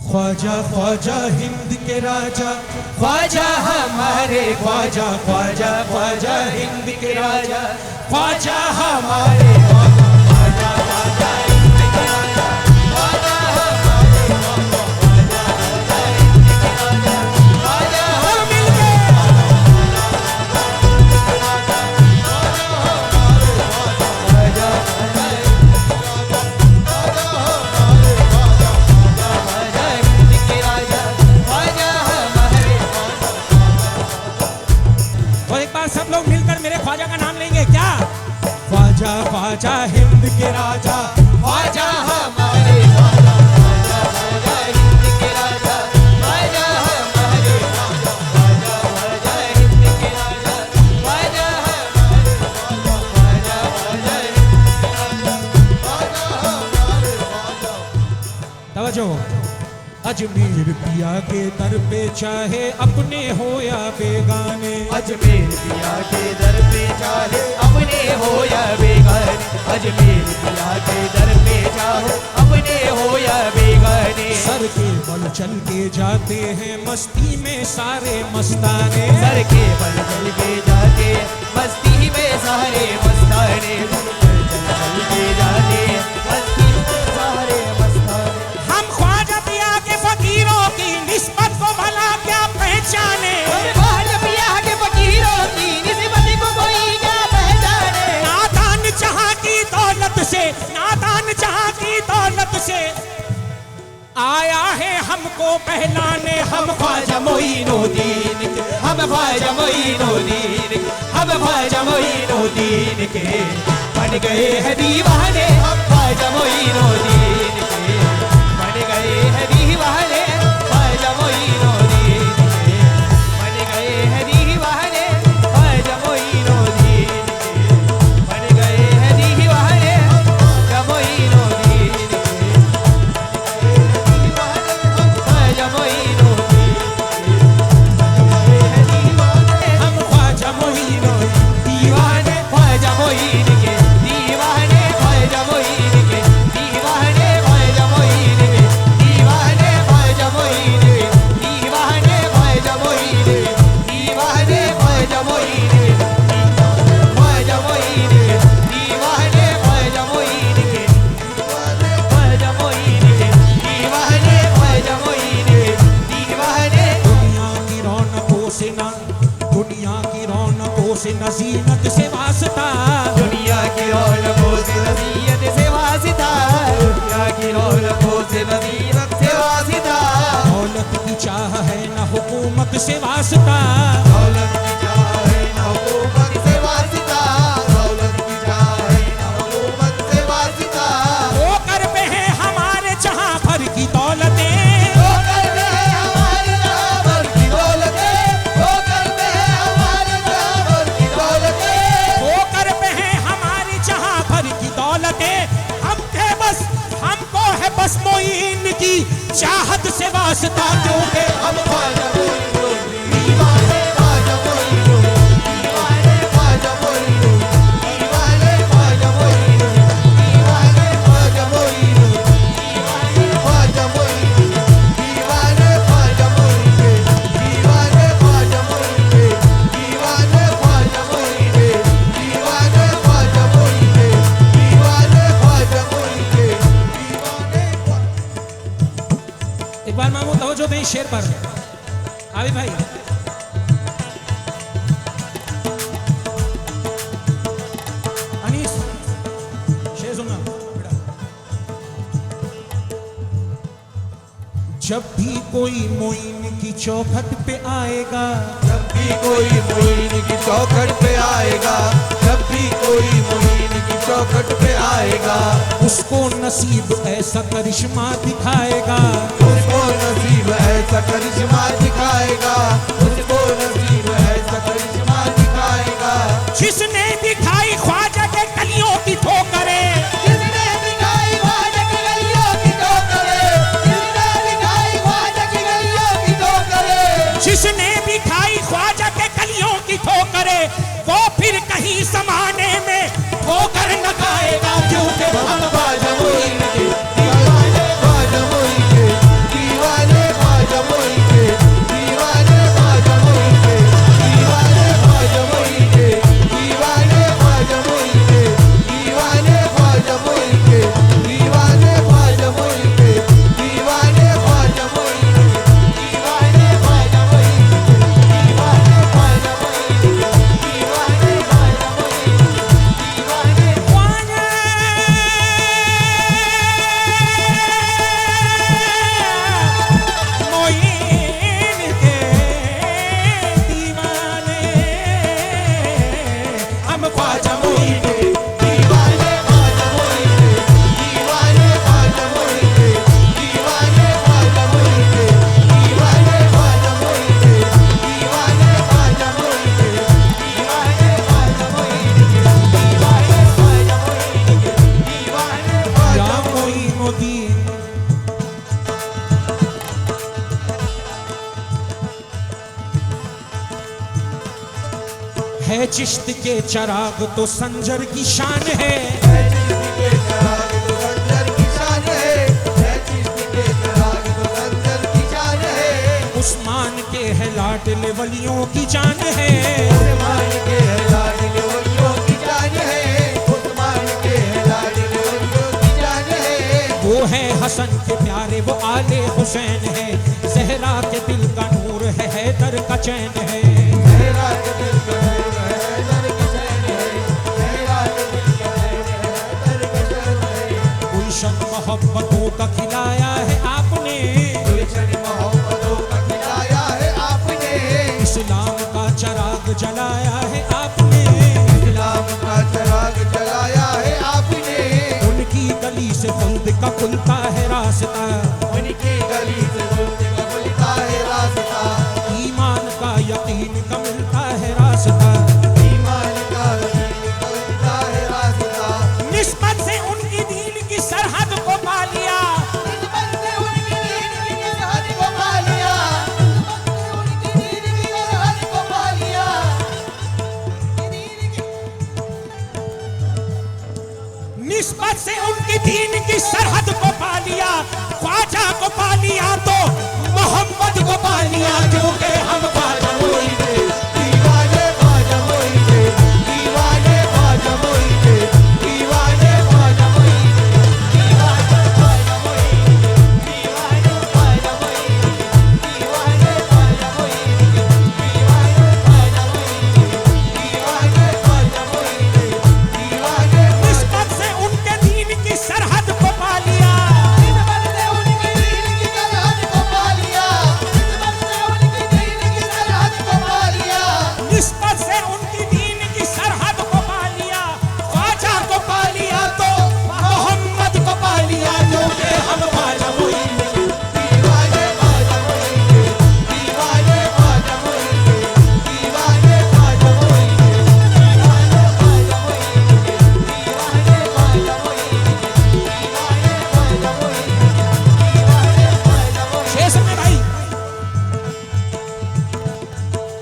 ख्वाजा ख्वाजा हिंद के राजा, ख्वाजा हमारे ख्वाजा, ख्वाजा ख्वाजा हिंद के राजा, ख्वाजा हमारे ख्वाजा, ख्वाजा ख्वाजा हिंद के राजा, ख्वाजा हमारे ख्वाजा, ख्वाजा ख्वाजा हिंद के राजा, ख्वाजा हम मिलके सब लोग मिलकर मेरे ख्वाजा का नाम लेंगे क्या? ख्वाजा ख्वाजा हिंद के राजा, ख्वाजा हमारे ख्वाजा, ख्वाजा ख्वाजा हिंद के राजा, ख्वाजा हमारे ख्वाजा, ख्वाजा ख्वाजा हिंद के राजा, ख्वाजा हमारे ख्वाजा, ख्वाजा ख्वाजा हिंद के राजा, ख्वाजा हमारे ख्वाजा। तवज्जो, अजमेर पिया के दर पे चाहे अपने हो या बेगाने, अजमेर पिया के दर पे चाहे अपने हो या बेगाने, अजमेर पिया के दर पे चाहे अपने हो या बेगाने। सर के बल चल के जाते हैं मस्ती में सारे मस्ताने, सर के बल चल के जाते मस्ती में सारे मस्ताने, चल के जाते मस्ती में सारे मस्ताने। हम ख्वाजा पिया के फकीरों की निस्बत को भला क्या पहचाने, ख्वाजा पिया के फकीरों की निस्बत को कोई क्या पहचाने। नादान जहां की दौलत से, नादान जहां की दौलत से आया है हमको पहलाने। हम ख्वाजा मोइनुद्दीन के, हम ख्वाजा मोइनुद्दीन के, हम ख्वाजा मोइनुद्दीन के बन गए हैं दीवाने। हम ख्वाजा मोइनुद्दीन के बन गए हैं दीवाने, ख्वाजा मोइनुद्दीन के बन गए हैं दीवाने, ख्वाजा मोइनुद्दीन के बन गए हैं दीवाने, ख्वाजा मोइनुद्दीन के ख्वाजा मोइनुद्दीन हम ख्वाजा मोइनुद्दीन दीवाने, ख्वाजा मोइन के दीवाने, ख्वाजा मोइन के दीवाने, ख्वाजा मोइन के दीवाने, ख्वाजा मोइन के दीवाने, ख्वाजा मोइन के दीवाने, ख्वाजा मोइन के ख्वाजा मोइन के दीवाने, ख्वाजा मोइन के ख्वाजा मोइन के दीवाने, ख्वाजा मोइन के दीवाने। दुनिया की रौनकों से ना, दुनिया की रौनकों से न ज़ीनत से वास्ता, दुनिया की रौनकों से नसीहत से वास्ता, दुनिया की रौनकों से नसीहत से वास्ता। दौलत की चाह है न हुकूमत से वास्ता, दौलत की चाह है न हुकूमत से वास्ता, दौलत की चाह है न हुकूमत से वास्ता। वो कर पे है हमारे जहां भर की दौलतें, वो करते हैं हमारे जहां भर की दौलतें, वो करते हैं हमारे जहां भर की दौलतें। वो कर पे है हमारी जहां भर की दौलतें। हम थे बस, हमको है बस मोइन की चाहत से वास्ता, क्योंकि हम ख्वाजा मोइनुद्दीन दीवाने, ख्वाजा मोइनुद्दीन दीवाने, ख्वाजा मोइनुद्दीन दीवाने, ख्वाजा मोइनुद्दीन दीवाने, ख्वाजा मोइनुद्दीन दीवाने, ख्वाजा मोइनुद्दीन दीवाने, ख्वाजा मोइनुद्दीन दीवाने, ख्वाजा मोइनुद्दीन दीवाने, ख्वाजा मोइनुद्दीन दीवाने, ख्वाजा मोइनुद्दीन दीवाने, ख्वाजा मोइनुद्दीन दीवाने। एक बार मामू तवज्जो दें शेर पर। आबिद भाई, अनीस शेर सुनना बेटा। जब भी कोई मोइन की चौखट पे आएगा, जब भी कोई मोइन की चौखट पे आएगा, जब भी कोई मोइन की चौखट पे आएगा, उसको नसीब ऐसा करिश्मा दिखाएगा, उसको नसीब ऐसा करिश्मा दिखाएगा, उसको नसीब ऐसा करिश्मा दिखाएगा। जिसने दिखाई ख्वाजा के कलियों की ठोकरें, जिसने दिखाई ख्वाजा की गलियों की ठोकरें, जिसने दिखाई ख्वाजा की गलियों की ठोकरें, जिसने भी खाई ख्वाजा के कलियों की ठोकरें, वो फिर कहीं समाने में ठोकर न खाएगा, क्योंकि हम ख्वाजा मोइन के दीवाने, ख्वाजा मोइन के दीवाने। है चिश्त के चराग तो संजर की शान है, है चिश्त के चराग तो संजर की शान है, है चिश्त के चराग तो संजर की शान है। उस्मान के है लाडले वलियों की जान है, उस्मान के है लाडले वलियों की जान है, उस्मान के है लाडले वलियों की जान है। वो है हसन के प्यारे वो आले हुसैन है, ज़हरा के दिल का नूर है हैदर का चैन है। ज़हरा के दिल का नूर है हैदर का चैन है, ज़हरा के दिल का नूर है हैदर का चैन है। गुलशन मोहब्बतों का खिलाया है आपने, गुलशन मोहब्बतों का खिलाया है आपने, इस्लाम का चराग जलाया है आपने, इस्लाम का चराग जलाया है आपने। उनकी गली से खुल्द का खुलता है रास्ता, उनकी गली से खुल्द का खुलता है रास्ता, ईमान का यकीन का मिलता है रास्ता। ईमान का यकीन का मिलता है रास्ता। निस्बत से उनकी दीन की सरहद को पा लिया, निस्बत से उनकी दीन की सरहद को पा लिया, निस्बत से उनकी दीन की सरहद को पा लिया। निस्बत से उनकी दीन की सरहद को पा लिया, ख्वाजा को पा लिया तो मोहम्मद को पा लिया, क्योंकि हम ख्वाजा मोइने, दीवाने ख्वाजा मोइने, दीवाने ख्वाजा मोइने, दीवाने ख्वाजा मोइने, दीवाने ख्वाजा मोइने, दीवाने ख्वाजा मोइने, दीवाने ख्वाजा मोइने, दीवाने ख्वाजा मोइने, दीवाने ख्वाजा मोइने, दीवाने। निस्बत से उनके दीन की सरहद को पा लिया, निस्बत से उनकी दीन की सरहद को पा लिया, निस्बत से उनकी दीन की सरहद को पा लिया। निस्बत से उनकी दीन की सरहद को पा लिया, ख्वाजा को पा लिया तो मोहम्मद को पा लिया, क्योंकि हम ख्वाजा मोइने। दीवाने ख्वाजा मोइने, दीवाने ख्वाजा मोइने, दीवाने ख्वाजा मोइने, दीवाने ख्वाजा मोइने, दीवाने ख्वाजा मोइने, दीवाने ख्वाजा मोइने, दीवाने ख्वाजा मोइने। शेर सुनने भाई,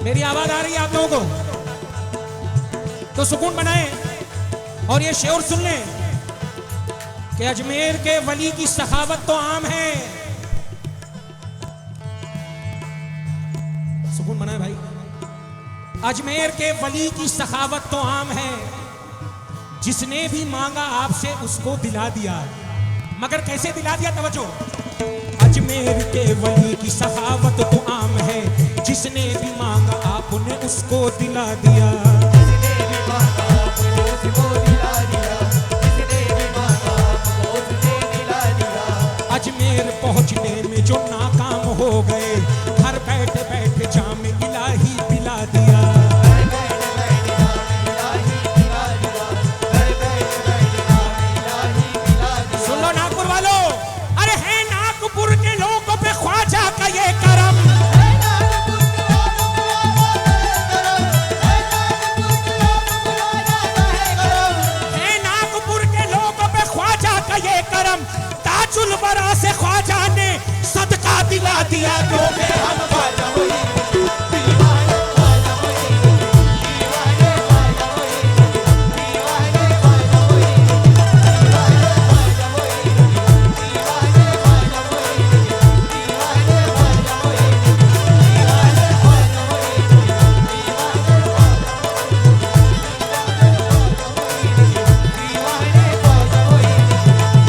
मेरी आवाज आ रही है आप लोगों को तो सुकून बनाए और ये शेर सुन लें कि अजमेर के वली की सखावत तो आम है। सुकून बनाए भाई, अजमेर के वली की सखावत तो आम है, जिसने भी मांगा आपसे उसको दिला दिया। मगर कैसे दिला दिया? तवज्जो, अजमेर के वली की सखावत तो आम है, जिसने भी मांगा आपने उसको दिला दिया। जिसने भी मांगा आपने उसको दिला दिया, जिसने भी मांगा आपने उसने दिला दिया। अजमेर पहुंचने में जो नाकाम हो गए, घर बैठे बैठे जाम इलाही पिला दिया। घर बैठे बैठे नाम इलाही पिला दिया, घर बैठे बैठे नाम इलाही पिला दिया। सुन लो नागपुर वालों, अरे है नागपुर के लोगों पे ख्वाजा का ये करम, है नागपुर के लोगों पे आजा है करम, है नागपुर के लोगों पे आजा है करम। है नागपुर के लोगों पे ख्वाजा का ये करम, ताजुल बरा से ख्वाजा ने सदका दिला दिया, क्योंकि हम ख्वाजा मोइने। दीवाने ख्वाजा मोइने, दीवाने ख्वाजा मोइने, दीवाने ख्वाजा मोइने, दीवाने ख्वाजा मोइने, दीवाने ख्वाजा मोइने, दीवाने ख्वाजा मोइने, दीवाने ख्वाजा मोइने, दीवाने ख्वाजा मोइने, दीवाने ख्वाजा मोइने,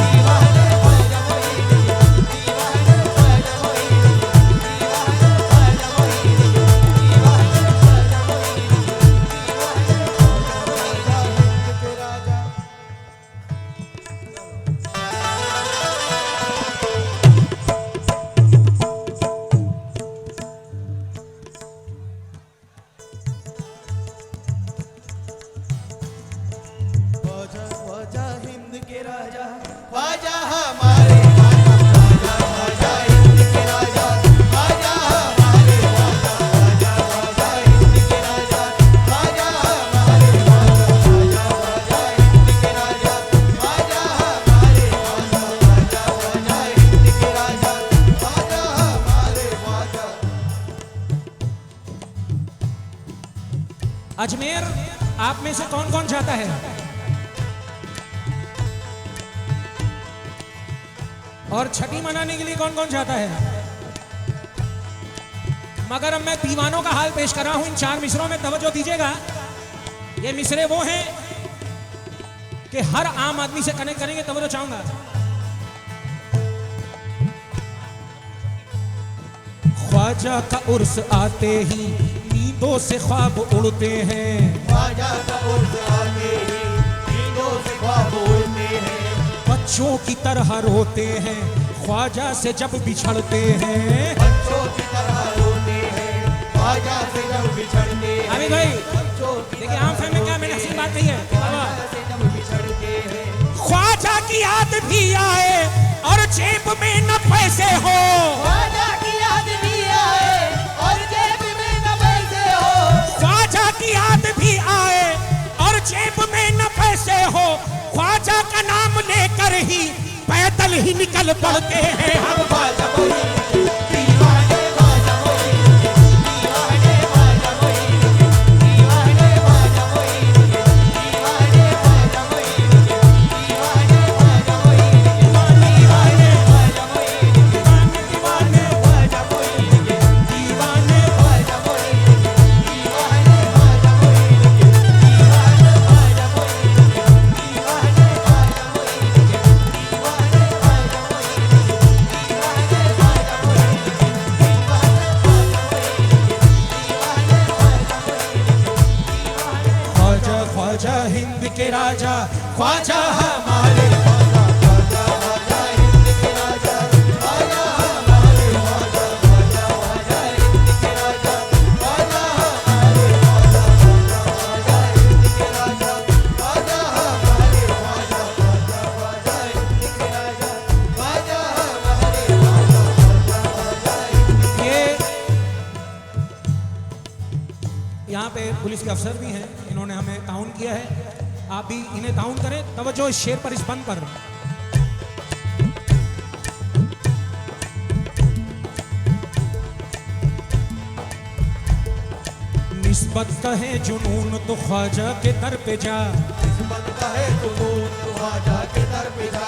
दीवाने ख्वाजा मोइने, दीवाने ख्वाजा मोइने, दीवाने अजमेर आप में से कौन कौन जाता है? और छठी मनाने के लिए कौन कौन जाता है? मगर अब मैं दीवानों का हाल पेश कर रहा हूं इन 4 मिसरों में, तवज्जो दीजिएगा। ये मिसरे वो हैं कि हर आम आदमी से कनेक्ट करेंगे, तवज्जो चाहूंगा। ख्वाजा का उर्स आते ही नींदों से ख्वाब उड़ते हैं, ख्वाजा का उर्स आते ही नींदों से ख्वाब उड़ते हैं, बच्चों की तरह रोते हैं ख्वाजा से जब बिछड़ते हैं। बच्चों की तरह रोते हैं ख्वाजा से जब बिछड़ते हैं। अभी भाई बच्चों की देखिए आम फहम में क्या मैंने हसीन बात कही है बाबा। तरह से जब बिछड़ते हैं, ख्वाजा की याद भी आए और जेब में न पैसे हो, ख्वाजा की याद भी आए और जेब में न पैसे हो, ख्वाजा की याद भी आए और जेब में न पैसे हो, ख्वाजा का नाम लेकर ही पैदल ही निकल पड़ते हैं हम। ख्वाजा मोइन दीवाने, ख्वाजा मोइन दीवाने, ख्वाजा मोइन दीवाने, ख्वाजा मोइन दीवाने, ख्वाजा मोइन दीवाने, ख्वाजा मोइन दीवाने, ख्वाजा मोइन दीवाने, ख्वाजा मोइन दीवाने, ख्वाजा मोइन दीवाने, ख्वाजा मोइन दीवाने, ख्वाजा ख्वाजा ख्वाजा हिंद के राजा, ख्वाजा हमारे ख्वाजा ख्वाजा हिंद के राजा, ख्वाजा हमारे ख्वाजा ख्वाजा ख्वाजा हिंद के राजा, ख्वाजा हमारे ख्वाजा ख्वाजा हिंद के राजा, ख्वाजा हमारे ख्वाजा ख्वाजा हिंद के राजा, ख्वाजा हमारे ख्वाजा हिंद। ये यहाँ पे पुलिस के अफसर भी हैं, इन्होंने हमें ताउन किया है, आप भी इन्हें ताउन करें। तवज्जो इस शेर पर, इस बंद पर। निस्बत का है जुनून तो ख्वाजा के दर पे जा, निस्बत का है जुनून तो ख्वाजा के दर पे जा,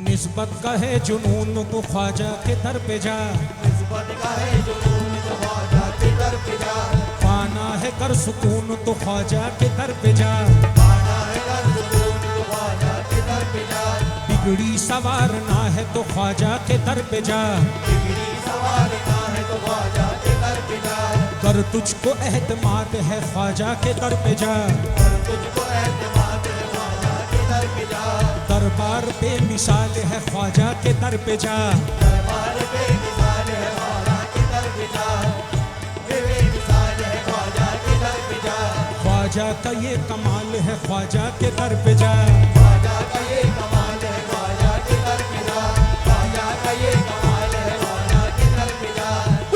निस्बत का है जुनून तो ख्वाजा के दर पे जा, निस्बत का है जुनून तो ख्वाजा के दर पे जा, पाना है कर सुकून तो ख्वाजा के दर पे जा, पाना है कर सुकून तो ख्वाजा के दर पे जा, बिगड़ी सवारना है तो ख्वाजा के दर पे जा, बिगड़ी सवारना है तो ख्वाजा के दर पे जा, कर तुझको एहतमाद है ख्वाजा के दर पे जा, कर तुझको एतमाद है ख्वाजा के दर पे जा, दरबार पे मिसाल है ख्वाजा के दर पे जा, दरबार पे मिसाल है ख्वाजा के दर पे जा, बेमिसाल है ख्वाजा के दर पे जा, ख्वाजा का ये कमाल है ख्वाजा के दर पे जा, ख्वाजा का ये कमाल है ख्वाजा के दर पे जा, ख्वाजा का ये कमाल है ख्वाजा के दर पे जा,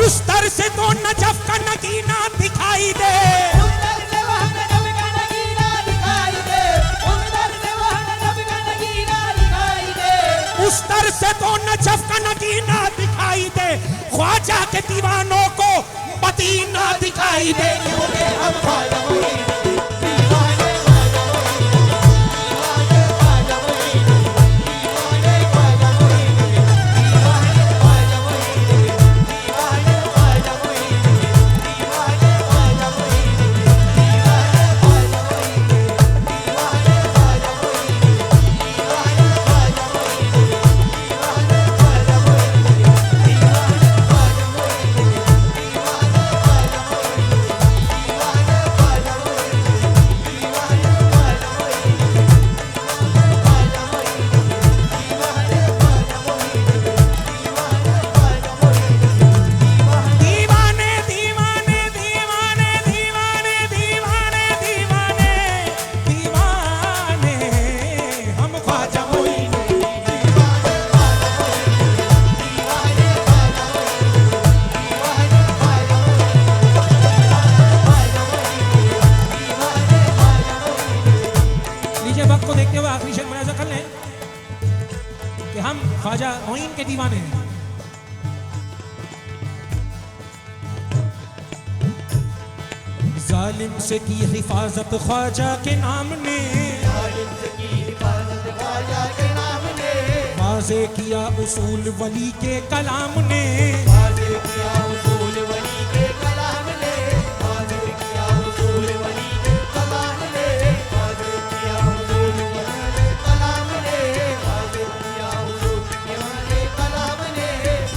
उस दर से तो नजफ का नगीना दिखाई दे, उस दर से वह नजफ का नगीना दिखाई दे, उस दर से वह नजफ का नगीना दिखाई दे, उस दर से तो नजफ का नगीना दिखाई दे, ख्वाजा के दीवानों को मदीना दिखाई दे। हम ख्वाजा मोइन दीवाने, ख्वाजा मोइन दीवाने, ख्वाजा मोइन दीवाने, ख्वाजा मोइन दीवाने, ख्वाजा मोइन दीवाने, ख्वाजा मोइन दीवाने, ख्वाजा मोइन दीवाने, ख्वाजा मोइन दीवाने, ख्वाजा मोइन दीवाने, ख्वाजा मोइन दीवाने, ख्वाजा मोइन दीवाने, ख्वाजा दीवाने दीवाने दीवाने दीवाने दीवाने दीवाने दीवाने हम ख्वाजा मोइन लीजिए वक्त को देखते हुए आखिरी शेर मुलाजा कर लें कि हम ख्वाजा मोइन के दीवाने हैं। जालिम से की हिफाजत ख्वाजा के नाम ने, जालिम से की हिफाजत ख्वाजा के नाम ने, वाज़े किया उसूल वली के कलाम ने, वाज़े किया उसूल वली के कलाम ने, वाज़े किया उसूल वली के कलाम ने, वाज़े किया उसूल के कलाम ने, वाज़े किया उसूल के कलाम ने।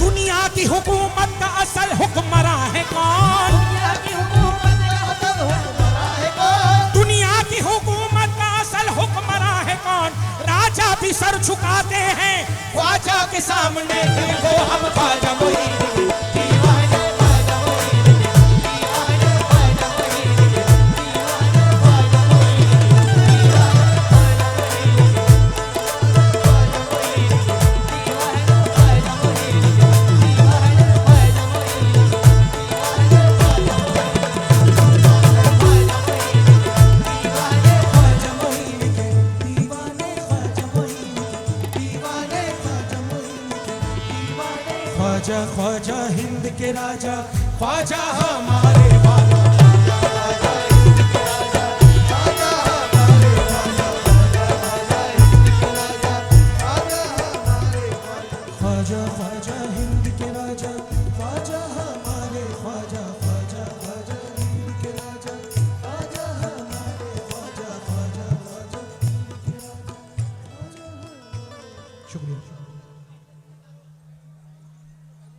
दुनिया की हुकूमत का असल हुक्मरां है कौन? दुनिया की हुकूमत का असल हुक्मरां है कौन? दुनिया की हुकूमत का असल हुक्मरां है कौन? राजा भी सर झुकाते हैं ख्वाजा के सामने, वो हम ख्वाजा मोइन के दीवाने ख्वाजा मोइन के, दीवाने ख्वाजा मोइन के, दीवाने ख्वाजा मोइन के, दीवाने ख्वाजा मोइन के, ख्वाजा मोइन के, दीवाने ख्वाजा मोइन के, दीवाने ख्वाजा मोइन के, दीवाने ख्वाजा मोइन के, दीवाने ख्वाजा मोइन के, दीवाने ख्वाजा मोइन के, दीवाने ख्वाजा ख्वाजा हिंद के राजा ख्वाजा हमारे